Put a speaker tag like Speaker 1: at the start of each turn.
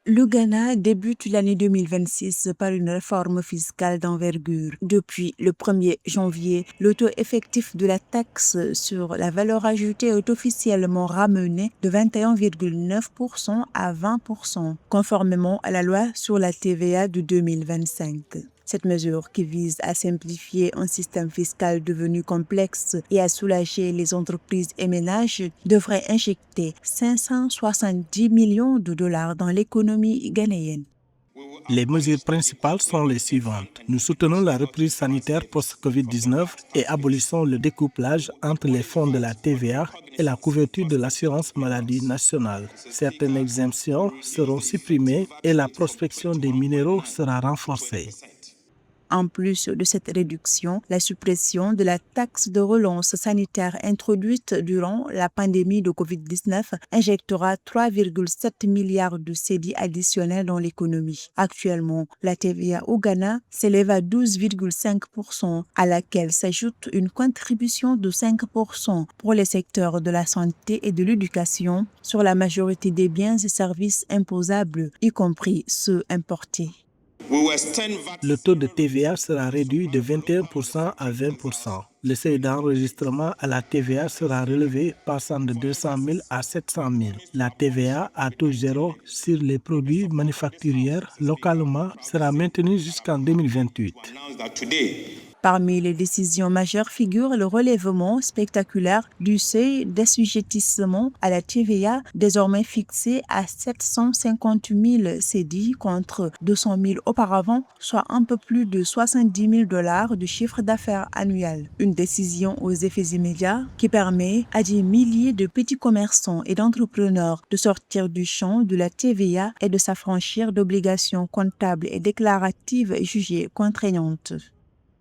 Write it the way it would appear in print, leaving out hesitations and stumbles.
Speaker 1: Le Ghana débute l'année 2026 par une réforme fiscale d'envergure. Depuis le 1er janvier, le taux effectif de la taxe sur la valeur ajoutée est officiellement ramené de 21,9% à 20%, conformément à la loi sur la TVA de 2025. Cette mesure, qui vise à simplifier un système fiscal devenu complexe et à soulager les entreprises et ménages, devrait injecter 570 millions de dollars dans l'économie ghanéenne.
Speaker 2: Les mesures principales sont les suivantes. Nous soutenons la reprise sanitaire post-Covid-19 et abolissons le découplage entre les fonds de la TVA et la couverture de l'assurance maladie nationale. Certaines exemptions seront supprimées et la prospection des minéraux sera renforcée.
Speaker 1: En plus de cette réduction, la suppression de la taxe de relance sanitaire introduite durant la pandémie de COVID-19 injectera 3,7 milliards de cédis additionnels dans l'économie. Actuellement, la TVA au Ghana s'élève à 12,5%, à laquelle s'ajoute une contribution de 5% pour les secteurs de la santé et de l'éducation sur la majorité des biens et services imposables, y compris ceux importés.
Speaker 2: Le taux de TVA sera réduit de 21% à 20%. Le seuil d'enregistrement à la TVA sera relevé passant de 200 000 à 700 000. La TVA à taux zéro sur les produits manufacturiers localement sera maintenue jusqu'en 2028.
Speaker 1: Parmi les décisions majeures figure le relèvement spectaculaire du seuil d'assujettissement à la TVA, désormais fixé à 750 000 cédis contre 200 000 auparavant, soit un peu plus de 70 000 dollars de chiffre d'affaires annuel. Une décision aux effets immédiats qui permet à des milliers de petits commerçants et d'entrepreneurs de sortir du champ de la TVA et de s'affranchir d'obligations comptables et déclaratives jugées contraignantes.